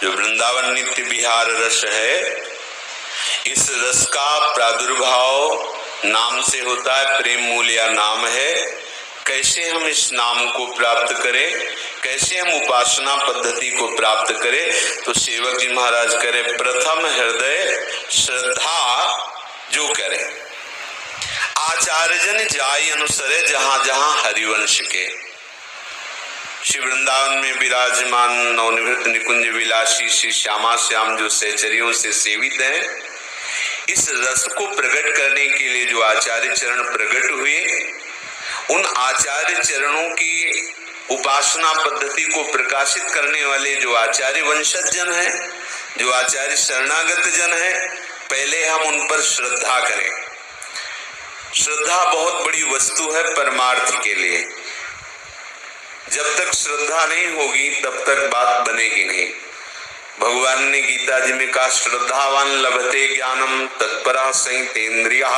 जो वृंदावन नित्य विहार रस है, इस रस का प्रादुर्भाव नाम से होता है। प्रेम मूल या नाम है। कैसे हम इस नाम को प्राप्त करें, कैसे हम उपासना पद्धति को प्राप्त करें? तो सेवक जी महाराज करें, प्रथम हृदय श्रद्धा जो करें, आचार्यजन जाय अनुसरे जहां जहां हरिवंश के। श्री वृंदावन में विराजमान नवनिवृत्त निकुंज विलासी श्री श्यामा श्याम जो सहचरियों से सेवित हैं, इस रस को प्रकट करने के लिए जो आचार्य चरण प्रकट हुए, उन आचार्य चरणों की उपासना पद्धति को प्रकाशित करने वाले जो आचार्य वंशज जन हैं, जो आचार्य शरणागत जन हैं, पहले हम उन पर श्रद्धा करें। श्रद्धा बहुत बड़ी वस्तु है परमार्थ के लिए। जब तक श्रद्धा नहीं होगी तब तक बात बनेगी नहीं। भगवान ने गीता जी में कहा, श्रद्धावान लभते ज्ञानम तत्परा संयतेन्द्रियः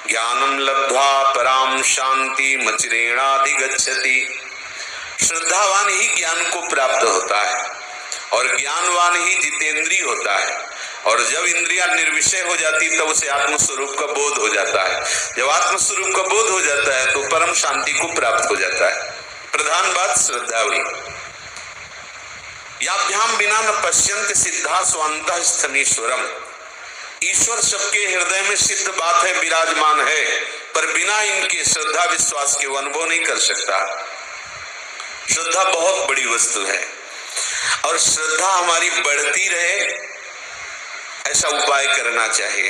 ज्ञानम लब्ध्वा पराम शांति मचिरेणाधिगच्छति। श्रद्धावान ही ज्ञान को प्राप्त होता है और ज्ञानवान ही जितेंद्रिय होता है। और जब इंद्रियां निर्विषय हो जाती तब उसे आत्मस्वरूप का बोध हो जाता है। जब आत्मस्वरूप का बोध हो जाता है तो परम शांति को प्राप्त हो जाता है। प्रधान बात श्रद्धा हुई। याभ्याम बिना न पश्यन्त सिद्धा स्वांतः स्थनीश्वरम। ईश्वर सबके हृदय में सिद्ध बात है, विराजमान है, पर बिना इनके श्रद्धा विश्वास के वो अनुभव नहीं कर सकता। श्रद्धा बहुत बड़ी वस्तु है और श्रद्धा हमारी बढ़ती रहे ऐसा उपाय करना चाहिए,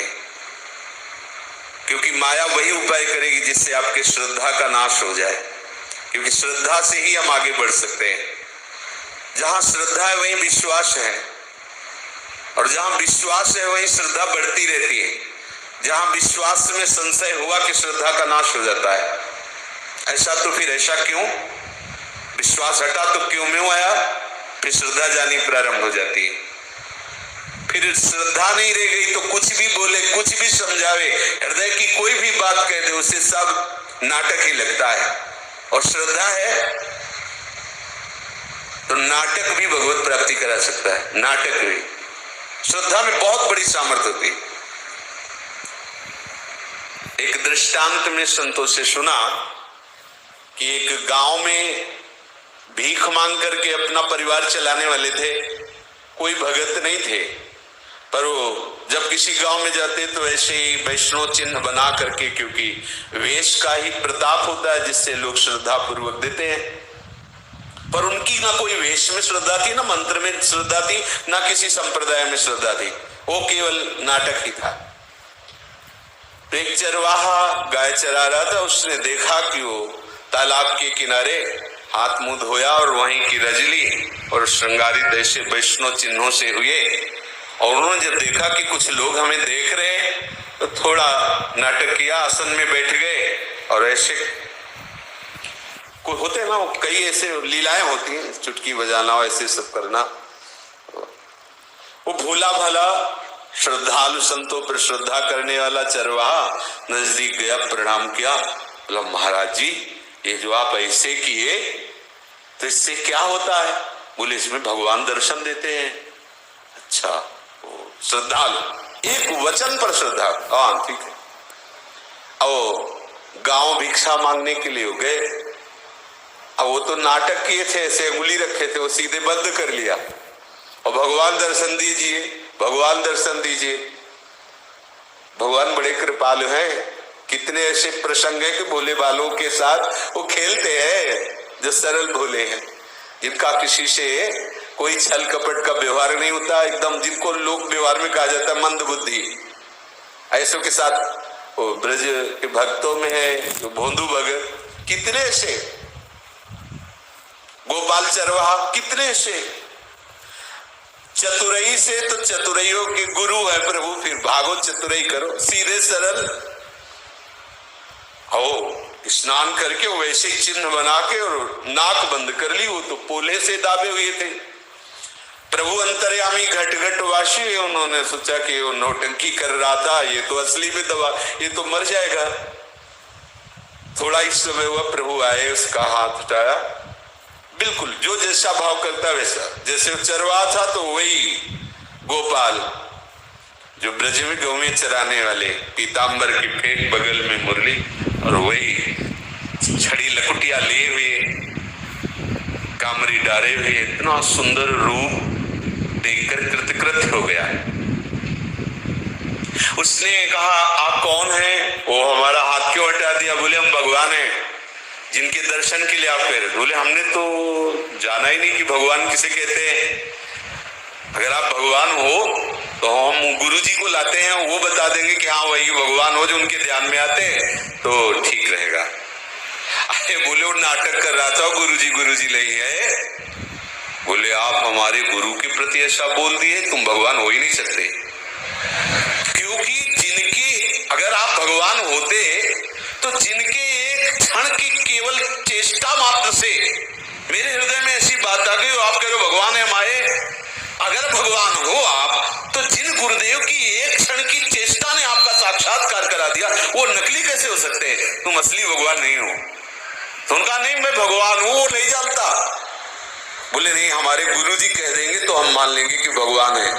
क्योंकि माया वही उपाय करेगी जिससे आपके श्रद्धा का नाश हो जाए। क्योंकि श्रद्धा से ही हम आगे बढ़ सकते हैं। जहां श्रद्धा है वहीं विश्वास है, और जहां विश्वास है वहीं श्रद्धा बढ़ती रहती है। जहां विश्वास में संशय हुआ कि श्रद्धा का नाश हो जाता है। ऐसा तो फिर ऐसा क्यों? विश्वास हटा तो क्यों में आया? फिर श्रद्धा जानी प्रारंभ हो जाती है। फिर श्रद्धा नहीं रह गई तो कुछ भी बोले, कुछ भी समझावे, हृदय की कोई भी बात कह दे, उसे सब नाटक ही लगता है। और श्रद्धा है तो नाटक भी भगवत प्राप्ति करा सकता है। नाटक भी, श्रद्धा में बहुत बड़ी सामर्थ्य होती है। एक दृष्टांत में संतों से सुना कि एक गांव में भीख मांग करके अपना परिवार चलाने वाले थे। कोई भगत नहीं थे, पर वो जब किसी गांव में जाते तो ऐसे ही वैष्णव चिन्ह बना करके, क्योंकि वेश का ही प्रताप होता है जिससे लोग श्रद्धा पूर्वक देते हैं। पर उनकी ना कोई वेश में श्रद्धा थी, ना मंत्र में श्रद्धा थी, ना किसी संप्रदाय में श्रद्धा थी। वो केवल नाटक ही था। तो एक चरवाहा गाय चरा रहा था। उसने देखा कि वो तालाब के किनारे हाथ मुंह धोया और वहीं की रजली और श्रृंगारित ऐसे वैष्णव चिन्हों से हुए। और उन्होंने जब देखा कि कुछ लोग हमें देख रहे हैं तो थोड़ा नाटक किया, आसन में बैठ गए और ऐसे कोई होते हैं ना, कई ऐसे लीलाएं होती हैं, चुटकी बजाना, ऐसे सब करना। वो भोला भाला श्रद्धालु संतों पर श्रद्धा करने वाला चरवाहा नजदीक गया, प्रणाम किया, बोला महाराज जी ये जो आप ऐसे किए तो इससे क्या होता है? बोले इसमें भगवान दर्शन देते हैं। अच्छा, श्रद्धालु, एक वचन पर श्रद्धा। हाँ ठीक है। अब गांव भिक्षा मांगने के लिए हो गए। अब वो तो नाटक किए थे, ऐसे उंगली रखे थे, वो सीधे बंद कर लिया और भगवान दर्शन दीजिए, भगवान दर्शन दीजिए। भगवान बड़े कृपालु हैं। कितने ऐसे प्रसंग है कि भोले बालों के साथ वो खेलते हैं जो सरल भोले हैं, जिनका किसी से कोई छल कपट का व्यवहार नहीं होता, एकदम जिनको लोक व्यवहार में कहा जाता है मंद बुद्धि। ऐसों के साथ वो ब्रज के भक्तों में है जो भोंदू भगत, कितने ऐसे गोपाल चरवाहा, कितने ऐसे। चतुरई से तो चतुरइयों के गुरु है प्रभु, फिर भागो चतुरई करो, सीधे सरल हो। स्नान करके वैसे ही चिन्ह बना के और नाक बंद कर ली। वो तो पोले से दाबे हुए थे। प्रभु अंतर्यामी घट घट वासी, उन्होंने सोचा कि वो नौटंकी कर रहा था, ये तो असली में दबा, ये तो मर जाएगा। थोड़ा ही समय हुआ, प्रभु आए, उसका हाथ उठाया, बिल्कुल जो जैसा भाव करता वैसा। जैसे चरवाहा था तो वही गोपाल जो ब्रज में गौवें चराने वाले, पीताम्बर की फेंक बगल में मुरली, और वही छड़ी लकुटिया लिए हुए, कामरी डारे हुए, इतना सुंदर रूप देखकर कृतकृत हो गया। उसने कहा आप कौन हैं? वो हमारा हाथ क्यों हटा दिया? बोले हम भगवान हैं जिनके दर्शन के लिए आप कह रहे। बोले हमने तो जाना ही नहीं कि भगवान किसे कहते हैं। अगर आप भगवान हो तो हम गुरुजी को लाते हैं, वो बता देंगे कि हाँ वही भगवान हो जो उनके ध्यान में आते तो ठीक रहेगा। अरे बोले वो नाटक कर रहा था, गुरुजी नहीं है। बोले आप हमारे गुरु के प्रति ऐसा बोल दिए, तुम भगवान हो ही नहीं सकते। क्योंकि जिनकी अगर आप भगवान होते तो जिनके एक क्षण की केवल चेष्टा मात्र से मेरे हृदय में ऐसी बात आ गई, आप कह रहे हो भगवान है हमारे। अगर भगवान हो आप तो जिन गुरुदेव की एक क्षण की चेष्टा ने आपका साक्षात्कार करा दिया, वो नकली कैसे हो सकते हैं? तुम असली भगवान नहीं हो। तो उनका नहीं मैं भगवान हूं, वो नहीं जानता। बोले नहीं हमारे गुरुजी कह देंगे तो हम मान लेंगे कि भगवान है।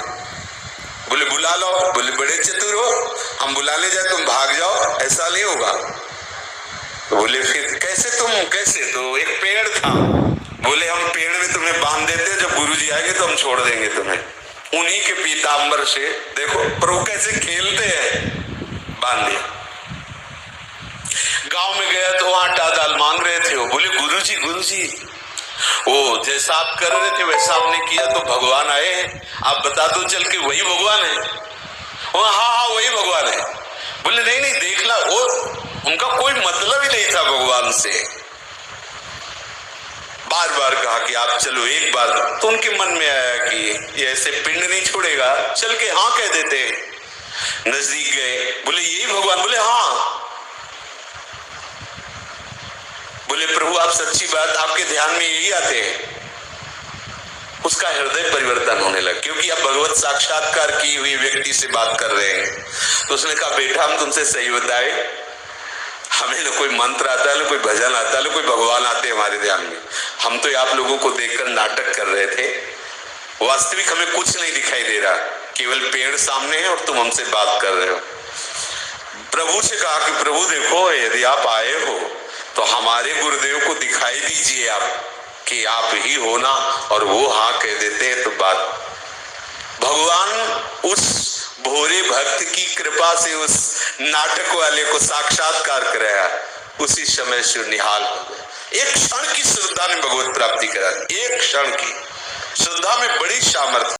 बोले बुला लो। बोले बड़े चतुर हो, हम बुला ले जाए तुम भाग जाओ, ऐसा नहीं होगा। तो बोले फिर कैसे तुम कैसे? तो एक पेड़ था। बोले हम पेड़ में तुम्हें बांध देते, जब गुरुजी आएंगे तो हम छोड़ देंगे तुम्हें। उन्हीं के पीताम्बर से देखो प्रभु कैसे खेलते हैं, बांध दिया। गांव में गया तो वहां टादाल मांग रहे थे। वो बोले गुरुजी वो जैसा आप कर रहे थे वैसा आपने किया तो भगवान आए हैं, आप बता दो चल के वही भगवान है। हाँ वही भगवान है। बोले नहीं देख ला। वो उनका कोई मतलब ही नहीं था भगवान से। बार बार कहा कि आप चलो एक बार, तो उनके मन में आया कि ये ऐसे पिंड नहीं छोड़ेगा, चल के हाँ कह देते। नजदीक गए, बोले यही भगवान? बोले हाँ। बोले प्रभु आप सच्ची बात, आपके ध्यान में यही आते हैं। उसका हृदय परिवर्तन होने लगा, क्योंकि आप भगवत साक्षात्कार की हुई व्यक्ति से बात कर रहे हैं। तो उसने कहा बेटा हम तुमसे सही बताए, हमें न कोई मंत्र आता है, न कोई भजन आता है, न कोई भगवान आते हमारे ध्यान में। हम तो आप लोगों को देखकर नाटक कर रहे थे, वास्तविक हमें कुछ नहीं दिखाई दे रहा, केवल पेड़ सामने है और तुम हमसे बात कर रहे हो। प्रभु से कहा कि प्रभु देखो यदि आप आए हो तो हमारे गुरुदेव को दिखाई दीजिए आप कि आप ही हो ना, और वो हाँ कह देते हैं तो बात। भगवान उस भोरे भक्त की कृपा से उस नाटक वाले को साक्षात्कार कराया, उसी समय से निहाल हो गया। एक क्षण की श्रद्धा ने भगवत प्राप्ति करा, एक क्षण की श्रद्धा में बड़ी सामर्थ्य।